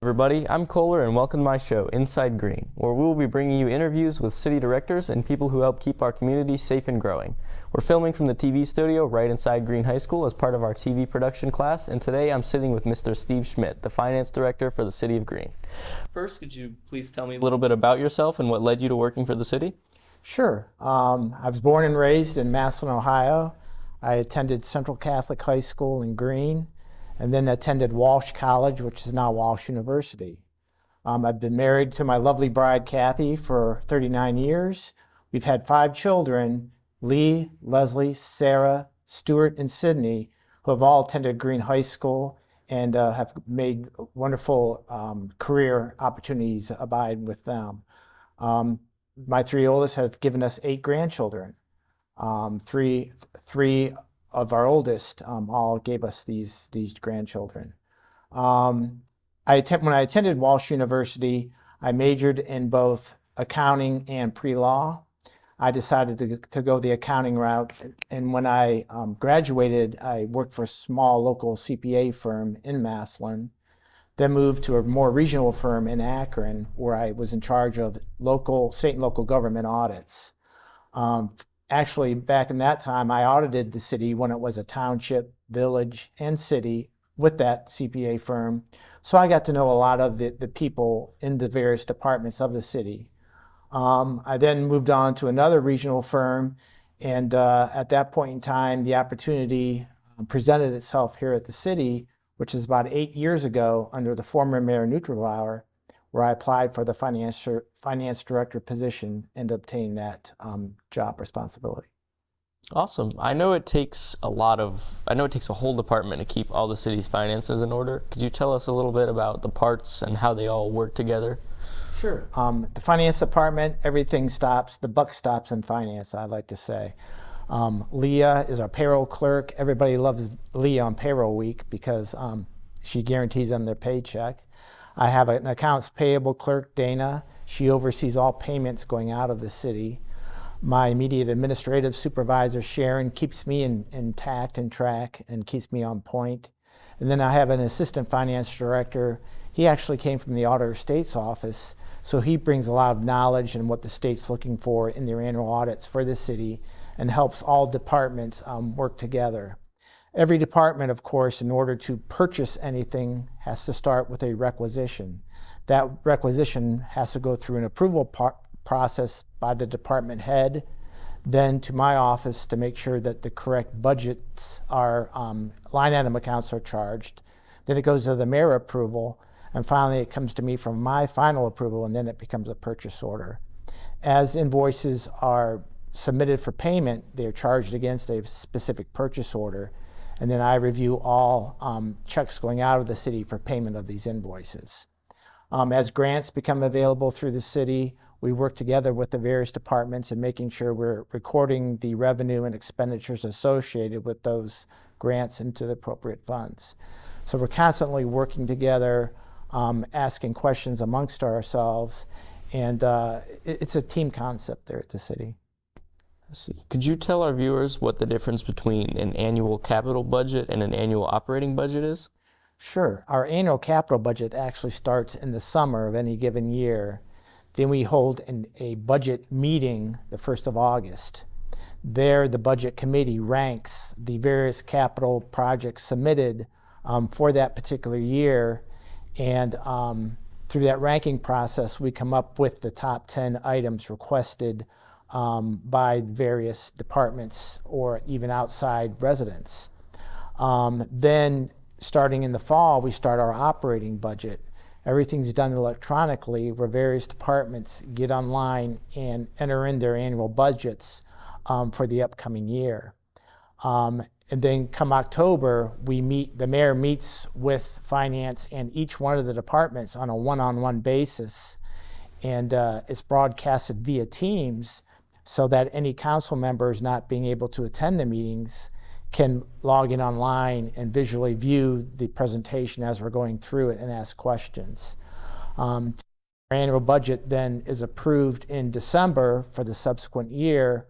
Everybody, I'm Kohler and welcome to my show, Inside Green, where we will be bringing you interviews with city directors and people who help keep our community safe and growing. We're filming from the TV studio right inside Green High School as part of our TV production class, and today I'm sitting with Mr. Steve Schmidt, the finance director for the city of Green. First, could you please tell me a little bit about yourself and what led you to working for the city? Sure. I was born and raised in Massillon, Ohio. I attended Central Catholic High School in Green, and then attended Walsh College, which is now Walsh University. I've been married to my lovely bride, Kathy, for 39 years. We've had 5 children, Lee, Leslie, Sarah, Stuart, and Sydney, who have all attended Green High School and have made wonderful career opportunities abide with them. My 3 oldest have given us 8 grandchildren. Three of our oldest all gave us these grandchildren. When I attended Walsh University, I majored in both accounting and pre-law. I decided to go the accounting route, and when I graduated, I worked for a small local CPA firm in Massillon, then moved to a more regional firm in Akron, where I was in charge of state and local government audits. Actually, back in that time, I audited the city when it was a township, village, and city with that CPA firm. So I got to know a lot of the people in the various departments of the city. I then moved on to another regional firm, and at that point in time, the opportunity presented itself here at the city, which is about 8 years ago under the former Mayor Neutralauer, where I applied for the finance director position and obtained that job responsibility. Awesome. I know it takes a whole department to keep all the city's finances in order. Could you tell us a little bit about the parts and how they all work together? Sure. The finance department, the buck stops in finance, I like to say. Leah is our payroll clerk. Everybody loves Leah on payroll week because she guarantees them their paycheck. I have an accounts payable clerk, Dana. She oversees all payments going out of the city. My immediate administrative supervisor, Sharon, keeps me intact and track and keeps me on point. And then I have an assistant finance director. He actually came from the Auditor of State's office, so he brings a lot of knowledge in what the state's looking for in their annual audits for the city and helps all departments work together. Every department, of course, in order to purchase anything, has to start with a requisition. That requisition has to go through an approval process by the department head, then to my office to make sure that the correct budgets are, line item accounts are charged. Then it goes to the mayor approval, and finally it comes to me for my final approval, and then it becomes a purchase order. As invoices are submitted for payment, they are charged against a specific purchase order. And then I review all checks going out of the city for payment of these invoices. As grants become available through the city, we work together with the various departments in making sure we're recording the revenue and expenditures associated with those grants into the appropriate funds. So we're constantly working together, asking questions amongst ourselves, and it's a team concept there at the city. Could you tell our viewers what the difference between an annual capital budget and an annual operating budget is? Sure. Our annual capital budget actually starts in the summer of any given year. Then we hold a budget meeting the 1st of August. There, the budget committee ranks the various capital projects submitted for that particular year, and through that ranking process, we come up with the top 10 items requested by various departments or even outside residents. Then starting in the fall, we start our operating budget. Everything's done electronically where various departments get online and enter in their annual budgets for the upcoming year. And then come October, the mayor meets with finance and each one of the departments on a one-on-one basis. And it's broadcasted via Teams, so that any council members not being able to attend the meetings can log in online and visually view the presentation as we're going through it and ask questions. Our annual budget then is approved in December for the subsequent year,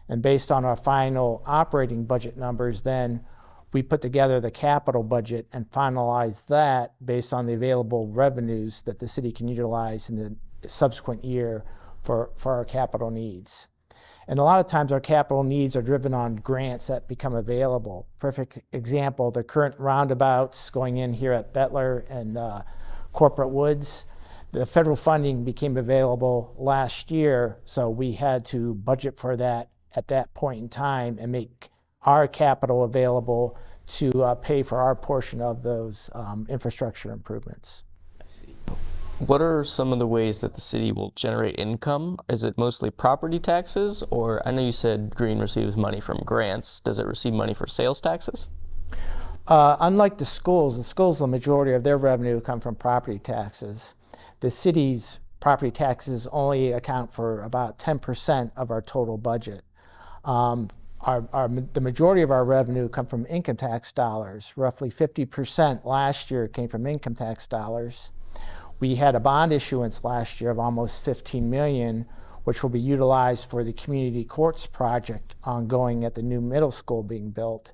and based on our final operating budget numbers, then we put together the capital budget and finalized that based on the available revenues that the city can utilize in the subsequent year for our capital needs. And a lot of times our capital needs are driven on grants that become available. Perfect example, the current roundabouts going in here at Bettler and Corporate Woods. The federal funding became available last year, so we had to budget for that at that point in time and make our capital available to pay for our portion of those infrastructure improvements. What are some of the ways that the city will generate income? Is it mostly property taxes, or I know you said Green receives money from grants. Does it receive money for sales taxes? Unlike the schools, the majority of their revenue come from property taxes. The city's property taxes only account for about 10% of our total budget. The majority of our revenue come from income tax dollars. Roughly 50% last year came from income tax dollars. We had a bond issuance last year of almost $15 million, which will be utilized for the community courts project ongoing at the new middle school being built.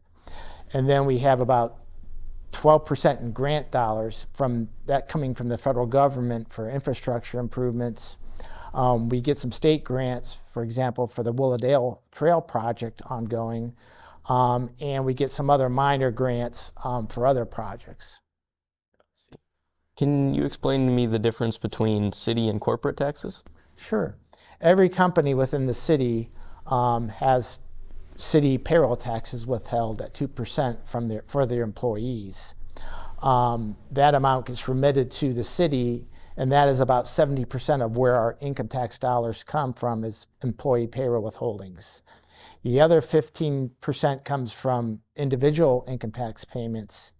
And then we have about 12% in grant dollars from that coming from the federal government for infrastructure improvements. We get some state grants, for example, for the Willowdale Trail project ongoing, and we get some other minor grants for other projects. Can you explain to me the difference between city and corporate taxes? Sure. Every company within the city has city payroll taxes withheld at 2% for their employees. That amount gets remitted to the city, and that is about 70% of where our income tax dollars come from is employee payroll withholdings. The other 15% comes from individual income tax payments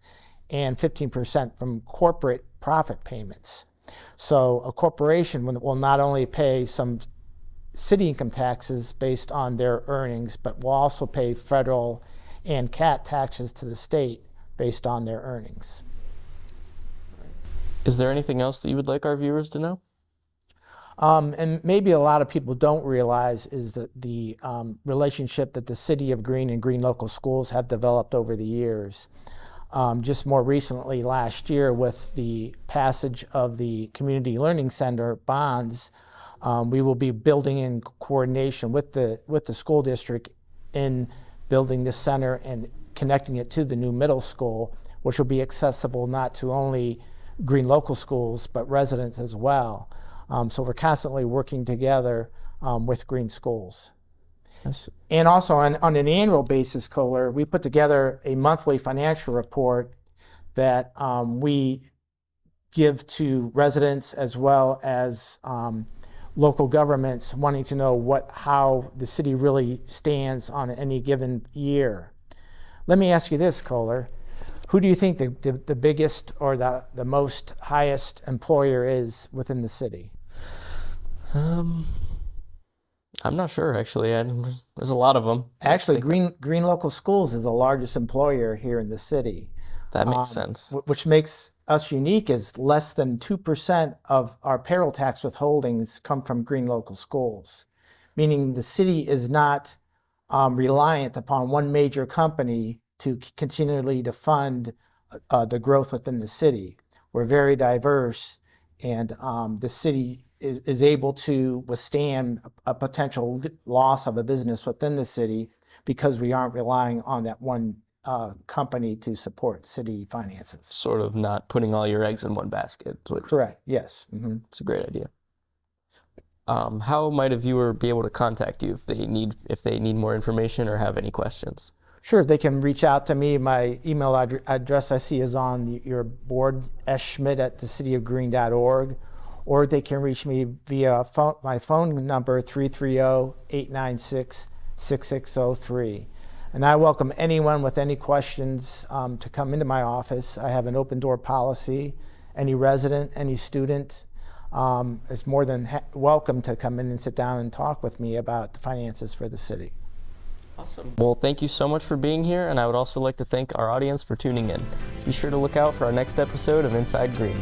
and 15% from corporate profit payments. So a corporation will not only pay some city income taxes based on their earnings, but will also pay federal and CAT taxes to the state based on their earnings. Is there anything else that you would like our viewers to know? And maybe a lot of people don't realize is that the relationship that the City of Green and Green Local Schools have developed over the years. Just more recently, last year, with the passage of the Community Learning Center bonds, we will be building in coordination with the school district in building this center and connecting it to the new middle school, which will be accessible not to only Green Local Schools, but residents as well. So we're constantly working together with Green Schools. Yes. And also on an annual basis, Kohler, we put together a monthly financial report that we give to residents as well as local governments wanting to know how the city really stands on any given year. Let me ask you this, Kohler. Who do you think the biggest or the most highest employer is within the city? I'm not sure, actually. There's a lot of them. Actually, Green Local Schools is the largest employer here in the city. That makes sense. Which makes us unique is less than 2% of our payroll tax withholdings come from Green Local Schools, meaning the city is not reliant upon one major company to continually to fund the growth within the city. We're very diverse, and the city is able to withstand a potential loss of a business within the city because we aren't relying on that one company to support city finances. Sort of not putting all your eggs in one basket. Correct, yes. Mm-hmm. It's a great idea. How might a viewer be able to contact you if they need more information or have any questions? Sure, they can reach out to me. My email address I see is on your board, sschmidt@thecityofgreen.org, or they can reach me via my phone number, 330-896-6603. And I welcome anyone with any questions to come into my office. I have an open door policy. Any resident, any student is more than welcome to come in and sit down and talk with me about the finances for the city. Awesome. Well, thank you so much for being here, and I would also like to thank our audience for tuning in. Be sure to look out for our next episode of Inside Green.